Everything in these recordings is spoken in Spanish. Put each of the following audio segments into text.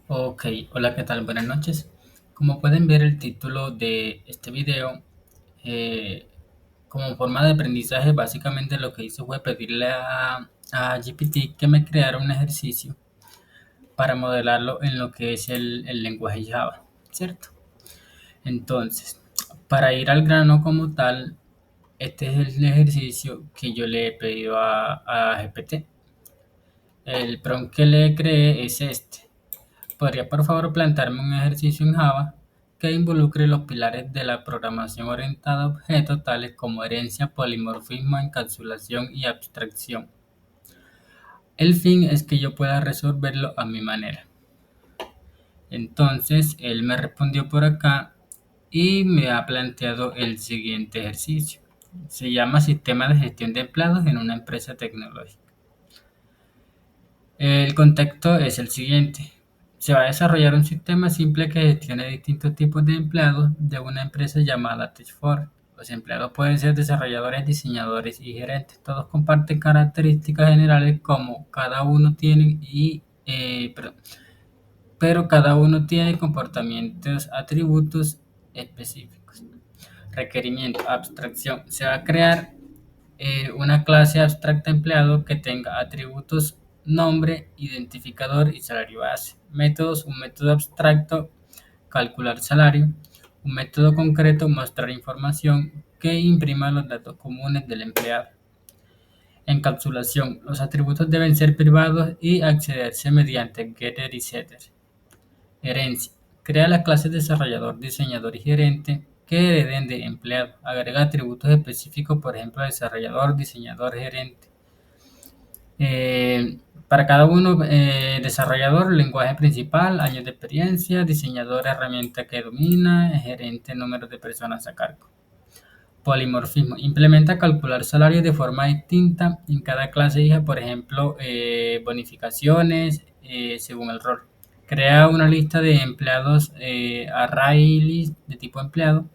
Ok, hola, ¿qué tal? Buenas noches. Como pueden ver el título de este video, eh, como forma de aprendizaje, básicamente lo que hice fue pedirle a GPT que me creara un ejercicio para modelarlo en lo que es el lenguaje Java, ¿cierto? Entonces, para ir al grano como tal, este es el ejercicio que yo le he pedido a GPT. El prompt que le creé es este. ¿Podría por favor plantearme un ejercicio en Java que involucre los pilares de la programación orientada a objetos tales como herencia, polimorfismo, encapsulación y abstracción? El fin es que yo pueda resolverlo a mi manera. Entonces él me respondió por acá y me ha planteado el siguiente ejercicio. Se llama Sistema de Gestión de Empleados en una empresa tecnológica. El contexto es el siguiente. Se va a desarrollar un sistema simple que gestione distintos tipos de empleados de una empresa llamada Tech4. Los empleados pueden ser desarrolladores, diseñadores y gerentes. Todos comparten características generales como cada uno tiene pero cada uno tiene comportamientos, atributos específicos. Requerimiento, abstracción. Se va a crear una clase abstracta empleado que tenga atributos nombre, identificador y salario base. Métodos, un método abstracto, calcular salario. Un método concreto, mostrar información que imprima los datos comunes del empleado. Encapsulación, los atributos deben ser privados y accederse mediante getter y setter. Herencia, crea las clases desarrollador, diseñador y gerente que hereden de empleado. Agrega atributos específicos, por ejemplo, desarrollador, diseñador, gerente. Para cada uno, desarrollador, lenguaje principal, años de experiencia, diseñador, herramienta que domina, gerente, número de personas a cargo. Polimorfismo, implementa calcular salarios de forma distinta en cada clase hija, por ejemplo, bonificaciones según el rol. Crea una lista de empleados array list de tipo empleado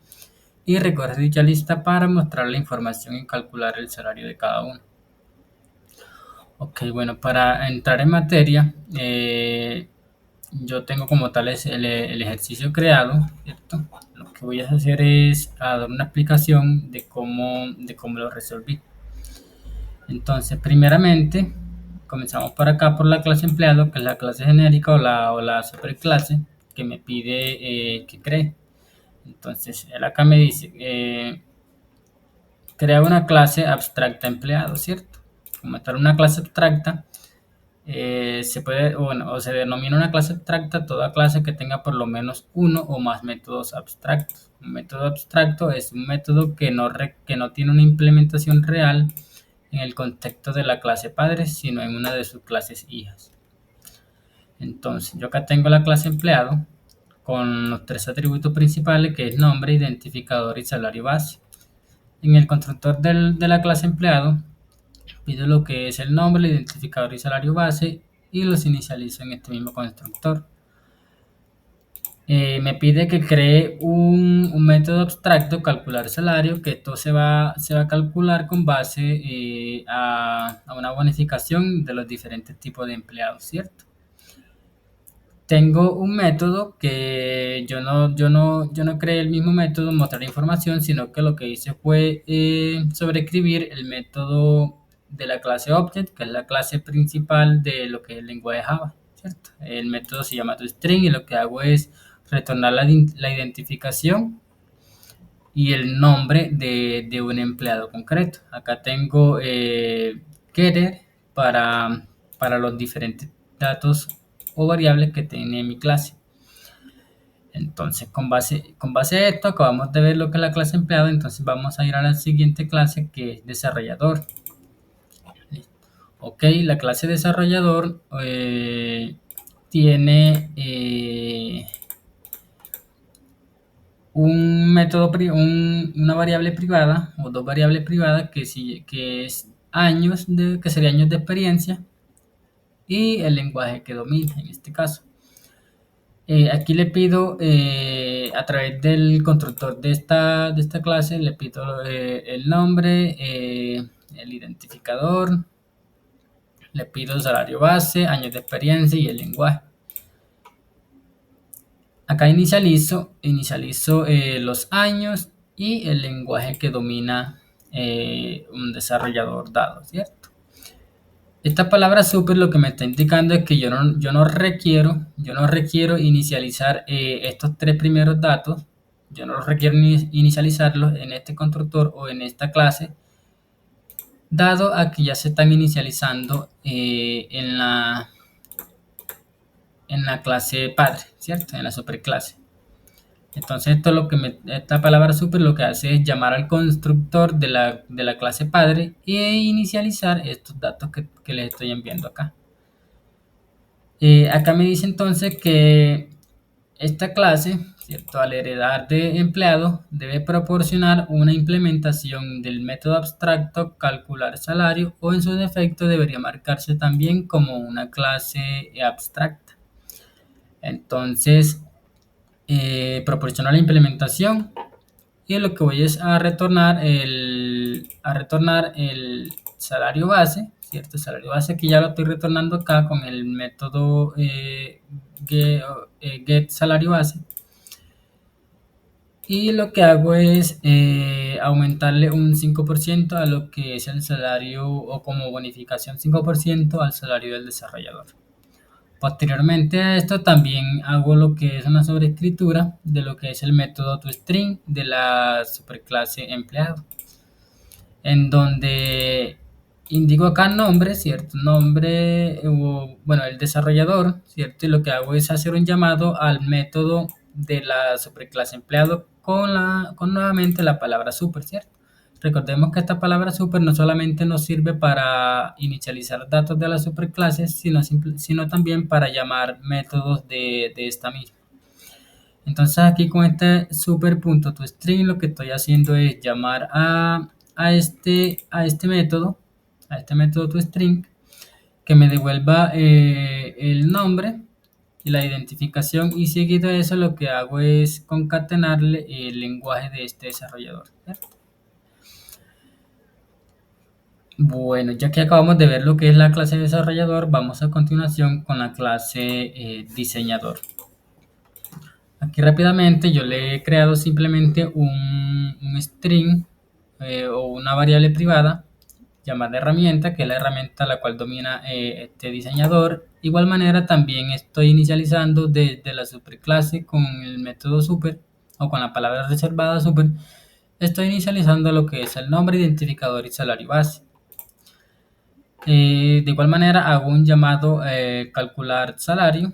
y recorre dicha lista para mostrar la información y calcular el salario de cada uno. Ok, bueno, para entrar en materia, yo tengo como tal el ejercicio creado, ¿cierto? Lo que voy a hacer es dar una explicación de cómo lo resolví. Entonces, primeramente, comenzamos por acá por la clase empleado, que es la clase genérica o la superclase que me pide que cree. Entonces, él acá me dice, crea una clase abstracta empleado, ¿cierto? Como tal, una clase abstracta se puede, bueno, o se denomina una clase abstracta toda clase que tenga por lo menos uno o más métodos abstractos. Un método abstracto es un método que no tiene una implementación real en el contexto de la clase padre, sino en una de sus clases hijas. Entonces, yo acá tengo la clase empleado con los tres atributos principales que es nombre, identificador y salario base. En el constructor de la clase empleado pido lo que es el nombre, el identificador y salario base y los inicializo en este mismo constructor. Me pide que cree un método abstracto, calcular salario, que esto se va a calcular con base a una bonificación de los diferentes tipos de empleados, ¿cierto? Tengo un método que yo no creé el mismo método mostrar información, sino que lo que hice fue sobreescribir el método de la clase Object, que es la clase principal de lo que es el lenguaje Java, ¿cierto? El método se llama toString y lo que hago es retornar la identificación y el nombre de un empleado concreto. Acá tengo getter para los diferentes datos o variables que tiene mi clase. Entonces, con base a esto, acabamos de ver lo que es la clase empleado. Entonces, vamos a ir a la siguiente clase que es desarrollador. Ok, la clase desarrollador tiene una variable privada o dos variables privadas que es que sería años de experiencia y el lenguaje que domina en este caso. Aquí le pido a través del constructor de esta clase, le pido el nombre, el identificador, le pido salario base, años de experiencia y el lenguaje. Acá inicializo los años y el lenguaje que domina un desarrollador dado, ¿cierto? Esta palabra super lo que me está indicando es que yo no requiero inicializar estos tres primeros datos, yo no requiero inicializarlos en este constructor o en esta clase, dado a que ya se están inicializando en la clase padre, ¿cierto? En la superclase. Entonces esta palabra super lo que hace es llamar al constructor de la clase padre e inicializar estos datos que les estoy enviando acá. Acá me dice entonces que esta clase, ¿cierto? Al heredar de empleado, debe proporcionar una implementación del método abstracto calcular salario o en su defecto debería marcarse también como una clase abstracta. Entonces, proporciona la implementación y lo que voy es a retornar el salario base, ¿cierto? El salario base que ya lo estoy retornando acá con el método get salario base. Y lo que hago es aumentarle un 5% a lo que es el salario o como bonificación 5% al salario del desarrollador. Posteriormente a esto también hago lo que es una sobreescritura de lo que es el método toString de la superclase empleado, en donde indico acá nombre, ¿cierto? Nombre, bueno, el desarrollador, ¿cierto? Y lo que hago es hacer un llamado al método de la superclase empleado con nuevamente la palabra super, ¿cierto? Recordemos que esta palabra super no solamente nos sirve para inicializar datos de la superclase, sino también para llamar métodos de esta misma. Entonces aquí con este super.toString lo que estoy haciendo es llamar a este método toString que me devuelva el nombre y la identificación y seguido de eso lo que hago es concatenarle el lenguaje de este desarrollador, ¿cierto? Bueno, ya que acabamos de ver lo que es la clase desarrollador, vamos a continuación con la clase diseñador. Aquí rápidamente yo le he creado simplemente un string o una variable privada llamada herramienta, que es la herramienta la cual domina este diseñador. De igual manera también estoy inicializando desde la superclase con el método super o con la palabra reservada super. Estoy inicializando lo que es el nombre, identificador y salario base. De igual manera hago un llamado calcular salario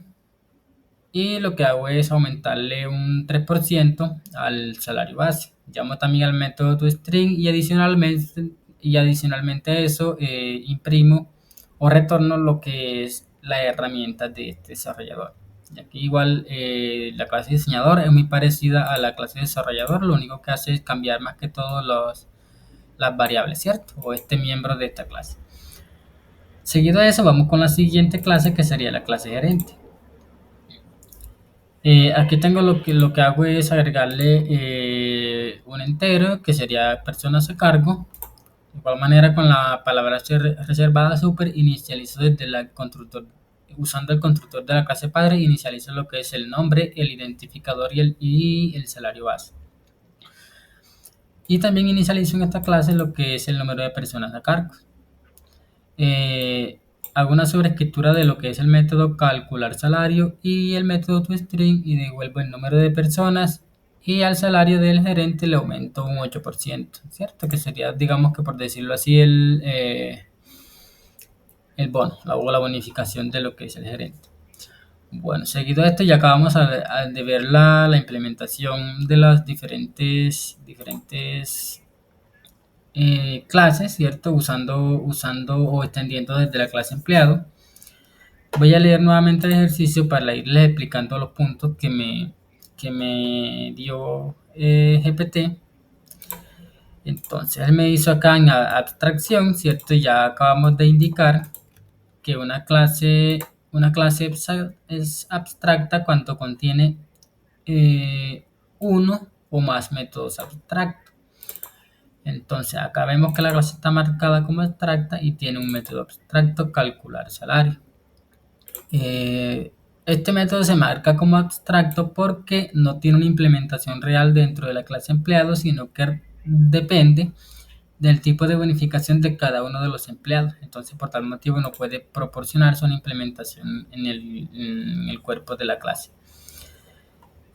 y lo que hago es aumentarle un 3% al salario base. Llamo también al método toString y adicionalmente a eso imprimo o retorno lo que es la herramienta de este desarrollador. Y aquí igual la clase diseñador es muy parecida a la clase desarrollador, lo único que hace es cambiar más que todo las variables, ¿cierto? O este miembro de esta clase. Seguido de eso vamos con la siguiente clase que sería la clase gerente. Aquí tengo lo que hago es agregarle un entero que sería personas a cargo. De igual manera con la palabra reservada super inicializo desde el constructor, usando el constructor de la clase padre, inicializo lo que es el nombre, el identificador y el salario base. Y también inicializo en esta clase lo que es el número de personas a cargo. Hago una sobreescritura de lo que es el método calcular salario y el método toString y devuelvo el número de personas y al salario del gerente le aumento un 8%, ¿cierto? Que sería, digamos que por decirlo así, el bono, la bonificación de lo que es el gerente. Bueno, seguido de esto ya acabamos de ver la implementación de las diferentes clases, ¿cierto? Usando o extendiendo desde la clase empleado. Voy a leer nuevamente el ejercicio para irles explicando los puntos que me dio GPT. Entonces, él me hizo acá en abstracción, ¿cierto? Ya acabamos de indicar que una clase es abstracta cuando contiene uno o más métodos abstractos. Entonces, acá vemos que la clase está marcada como abstracta y tiene un método abstracto calcular salario. Este método se marca como abstracto porque no tiene una implementación real dentro de la clase empleado, sino que depende del tipo de bonificación de cada uno de los empleados. Entonces, por tal motivo, no puede proporcionarse una implementación en el cuerpo de la clase.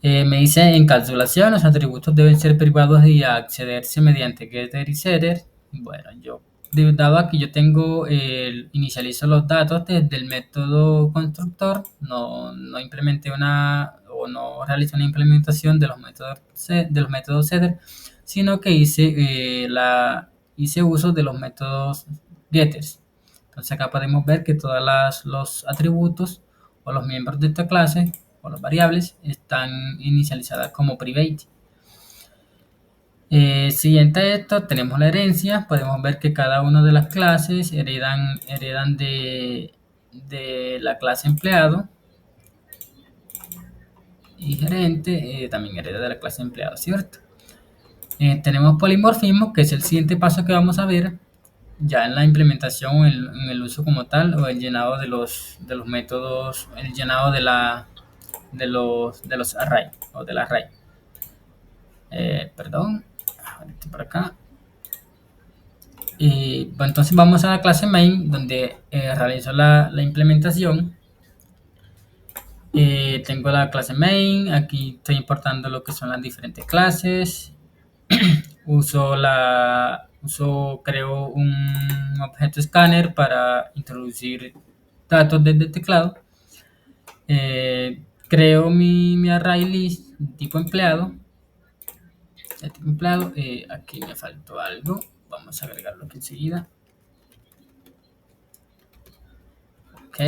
Me dice encapsulación, los atributos deben ser privados y accederse mediante getter y setter. Bueno, dado aquí yo tengo, inicializo los datos desde el método constructor, no implementé o no realicé una implementación de de los métodos setter, sino que hice uso de los métodos getters. Entonces acá podemos ver que todos los atributos o los miembros de esta clase o las variables están inicializadas como private. Siguiente a esto tenemos la herencia. Podemos ver que cada una de las clases heredan de la clase empleado, y gerente también hereda de la clase empleado, ¿cierto? Tenemos polimorfismo, que es el siguiente paso que vamos a ver ya en la implementación o en el uso como tal, o el llenado de los métodos, el llenado de los array o del array. Perdón, ahorita por acá. Bueno, entonces vamos a la clase main, donde realizo la implementación. Tengo la clase main, aquí estoy importando lo que son las diferentes clases. Creo un objeto escáner para introducir datos desde el teclado. Creo mi array list tipo empleado. El tipo empleado, aquí me faltó algo. Vamos a agregarlo aquí enseguida. Ok.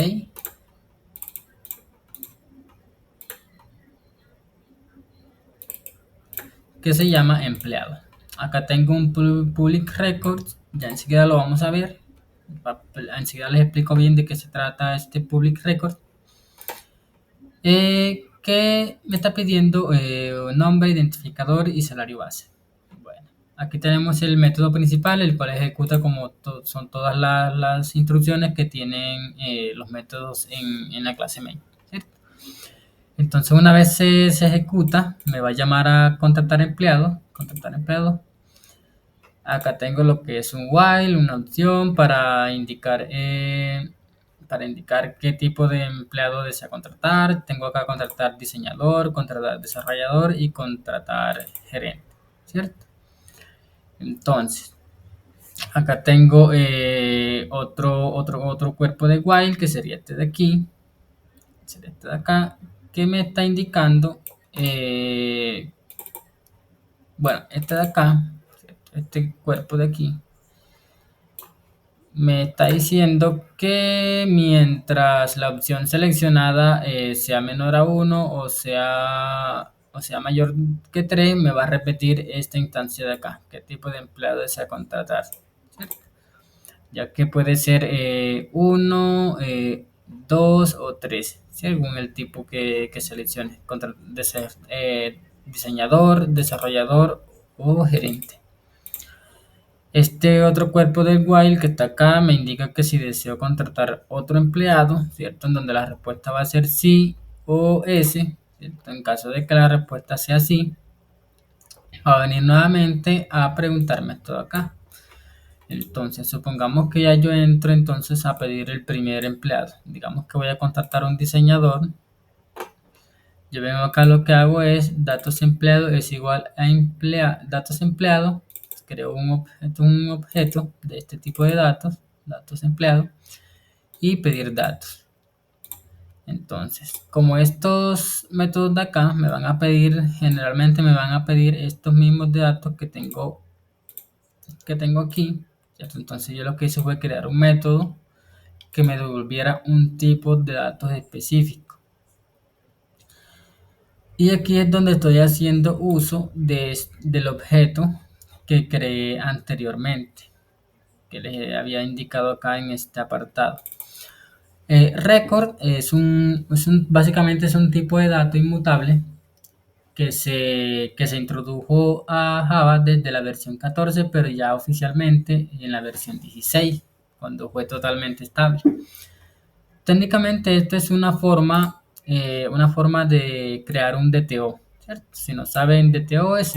Que se llama empleado. Acá tengo un public record, ya enseguida lo vamos a ver. Enseguida les explico bien de qué se trata este public record. Que me está pidiendo nombre, identificador y salario base. Bueno, aquí tenemos el método principal, el cual ejecuta como son todas las instrucciones que tienen los métodos en la clase main, ¿cierto? Entonces, una vez se ejecuta, me va a llamar a contratar empleado. Contratar empleado. Acá tengo lo que es un while, una opción para indicar qué tipo de empleado desea contratar. Tengo acá contratar diseñador, contratar desarrollador y contratar gerente, ¿cierto? Entonces, acá tengo otro cuerpo de while, que sería este de aquí, sería este de acá, que me está indicando, bueno, este de acá, este cuerpo de aquí, me está diciendo que mientras la opción seleccionada sea menor a 1 o sea mayor que 3, me va a repetir esta instancia de acá, qué tipo de empleado desea contratar, ¿cierto? Ya que puede ser 1, 2 o 3, según el tipo que seleccione, diseñador, desarrollador o gerente. Este otro cuerpo del while que está acá me indica que si deseo contratar otro empleado, ¿cierto? En donde la respuesta va a ser sí o S, ¿cierto? En caso de que la respuesta sea sí, va a venir nuevamente a preguntarme esto de acá. Entonces, supongamos que ya yo entro entonces a pedir el primer empleado. Digamos que voy a contratar a un diseñador. Yo vengo acá, lo que hago es datos empleado es igual a datos empleado. Creo un objeto de este tipo de datos empleado, y pedir datos. Entonces, como estos métodos de acá me van a pedir, generalmente me van a pedir estos mismos datos que tengo aquí, ¿cierto? Entonces yo lo que hice fue crear un método que me devolviera un tipo de datos específico. Y aquí es donde estoy haciendo uso del objeto que creé anteriormente, que les había indicado acá en este apartado. Record básicamente es un tipo de dato inmutable que se introdujo a Java desde la versión 14, pero ya oficialmente en la versión 16, cuando fue totalmente estable. Técnicamente, esta es una forma una forma de crear un DTO, ¿cierto? Si no saben, DTO es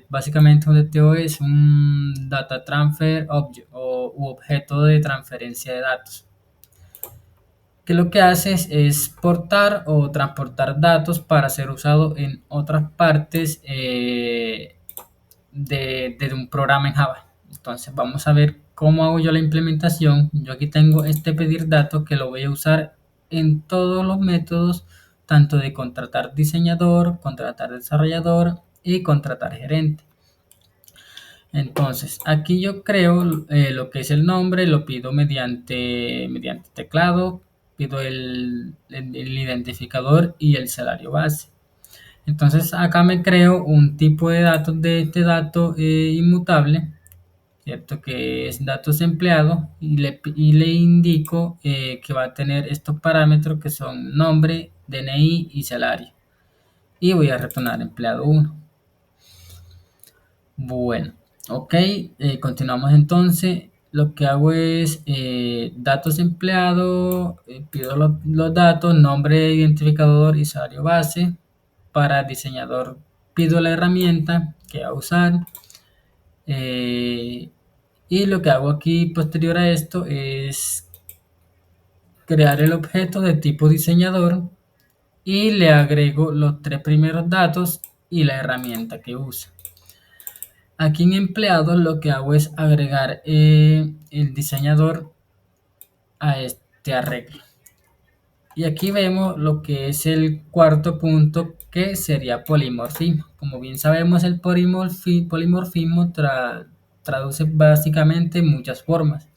básicamente un DTO es un Data Transfer Object o u objeto de transferencia de datos, que lo que hace es portar o transportar datos para ser usado en otras partes de un programa en Java. Entonces vamos a ver cómo hago yo la implementación. Yo aquí tengo este pedir datos que lo voy a usar en todos los métodos, tanto de contratar diseñador, contratar desarrollador y contratar gerente. Entonces aquí yo creo lo que es el nombre, lo pido mediante teclado, pido el identificador y el salario base. Entonces acá me creo un tipo de datos de este dato inmutable, ¿cierto? Que es datos empleados y le indico que va a tener estos parámetros que son nombre, DNI y salario. Y voy a retornar empleado 1. Bueno, ok, continuamos entonces. Lo que hago es datos empleados, pido los datos, nombre, identificador y salario base. Para diseñador pido la herramienta que va a usar. eh, y lo que hago aquí posterior a esto es crear el objeto de tipo diseñador y le agrego los tres primeros datos y la herramienta que usa. Aquí en empleados lo que hago es agregar el diseñador a este arreglo. Y aquí vemos lo que es el cuarto punto, que sería polimorfismo. Como bien sabemos, el polimorfismo traduce básicamente muchas formas.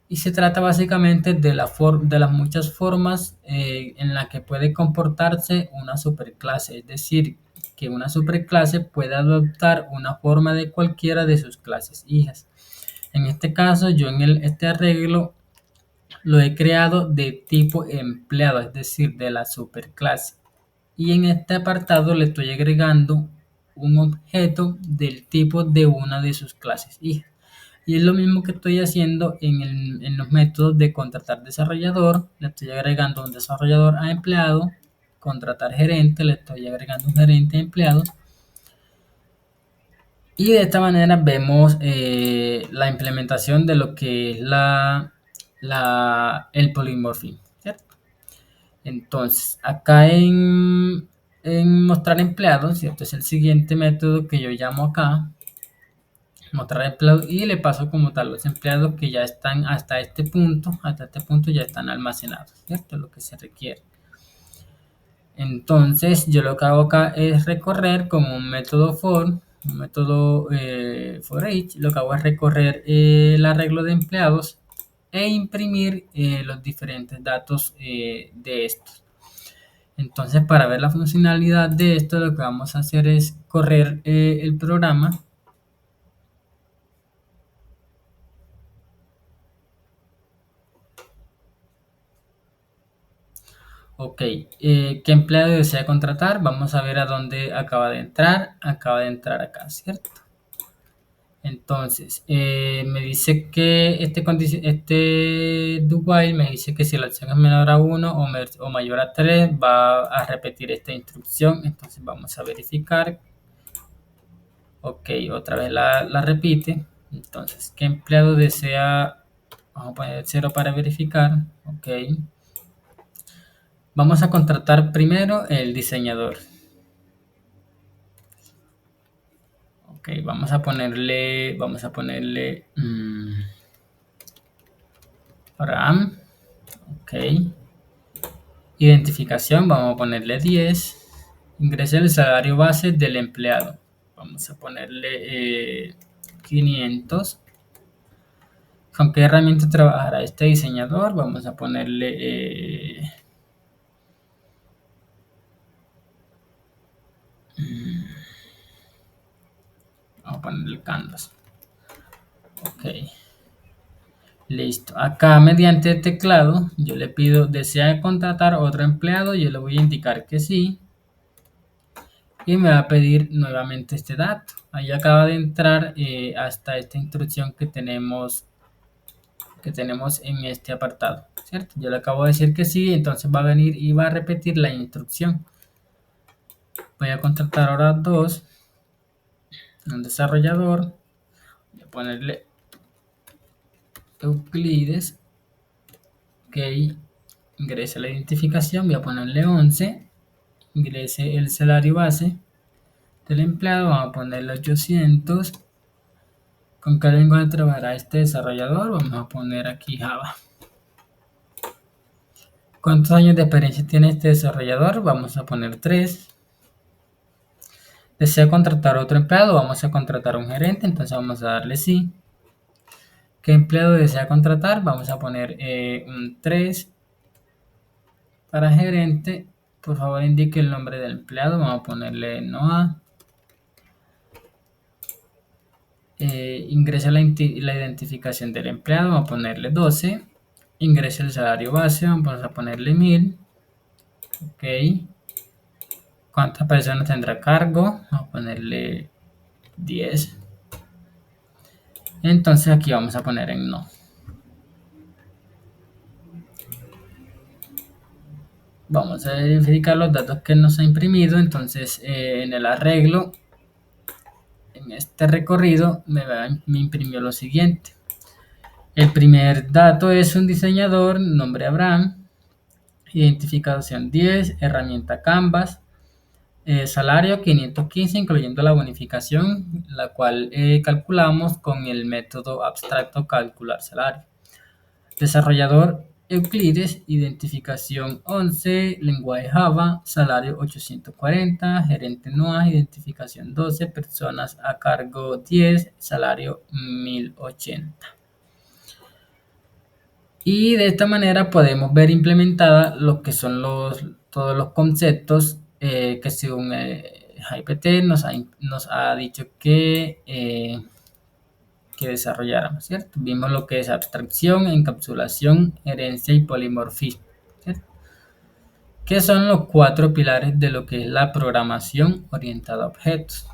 Y se trata básicamente de las muchas formas en las que puede comportarse una superclase. Es decir, que una superclase puede adoptar una forma de cualquiera de sus clases hijas. En este caso, yo en este arreglo lo he creado de tipo empleado, es decir, de la superclase. Y en este apartado le estoy agregando un objeto del tipo de una de sus clases hijas. Y es lo mismo que estoy haciendo en los métodos de contratar desarrollador. Le estoy agregando un desarrollador a empleado. Contratar gerente, le estoy agregando un gerente a empleado. Y de esta manera vemos la implementación de lo que es el polymorphism, ¿cierto? Entonces, acá en mostrar empleados, ¿cierto? Es el siguiente método que yo llamo acá, mostrar empleados, y le paso como tal los empleados que ya están hasta este punto ya están almacenados, ¿cierto? Lo que se requiere. Entonces, yo lo que hago acá es recorrer como un método un método for each. Lo que hago es recorrer el arreglo de empleados e imprimir los diferentes datos de estos. Entonces, para ver la funcionalidad de esto, lo que vamos a hacer es correr el programa. Ok, ¿qué empleado desea contratar? Vamos a ver a dónde acaba de entrar. Acaba de entrar acá, ¿cierto? Entonces, me dice que este do while me dice que si la acción es menor a 1 o mayor a 3 va a repetir esta instrucción. Entonces, vamos a verificar. Ok, otra vez la repite. Entonces, ¿qué empleado desea? Vamos a poner 0 para verificar. Ok. Vamos a contratar primero el diseñador. Ok, vamos a ponerle Abraham. Ok. Identificación, vamos a ponerle 10. Ingrese el salario base del empleado. Vamos a ponerle 500. ¿Con qué herramienta trabajará este diseñador? Vamos a ponerle vamos a ponerle Canvas. Ok. Listo. Acá mediante el teclado yo le pido, ¿desea contratar otro empleado? Yo le voy a indicar que sí. Y me va a pedir nuevamente este dato. Ahí acaba de entrar hasta esta instrucción que tenemos que tenemos en este apartado, ¿cierto? Yo le acabo de decir que sí, entonces va a venir y va a repetir la instrucción. Voy a contratar ahora un desarrollador. Voy a ponerle Euclides. Ok, ingrese la identificación, voy a ponerle 11. Ingrese el salario base del empleado, vamos a ponerle 800. ¿Con qué lenguaje trabajará este desarrollador? Vamos a poner aquí Java. ¿Cuántos años de experiencia tiene este desarrollador? Vamos a poner 3. ¿Desea contratar otro empleado? Vamos a contratar un gerente, entonces vamos a darle sí. ¿Qué empleado desea contratar? Vamos a poner un 3. Para gerente, por favor indique el nombre del empleado, vamos a ponerle Noah. Ingresa la identificación del empleado, vamos a ponerle 12. Ingresa el salario base, vamos a ponerle 1000. Ok. ¿Cuántas personas tendrá a cargo? Vamos a ponerle 10. Entonces aquí vamos a poner en no. Vamos a verificar los datos que nos ha imprimido. Entonces en el arreglo, en este recorrido, me imprimió lo siguiente. El primer dato es un diseñador, nombre Abraham, identificación 10, herramienta Canvas, salario 515 incluyendo la bonificación, la cual calculamos con el método abstracto calcular salario. Desarrollador Euclides, identificación 11, lenguaje Java, salario 840, gerente Noah, identificación 12, personas a cargo 10, salario 1080. Y de esta manera podemos ver implementada lo que son todos los conceptos que según GPT nos ha dicho que desarrolláramos, ¿cierto? Vimos lo que es abstracción, encapsulación, herencia y polimorfismo, ¿cierto? Que son los 4 pilares de lo que es la programación orientada a objetos.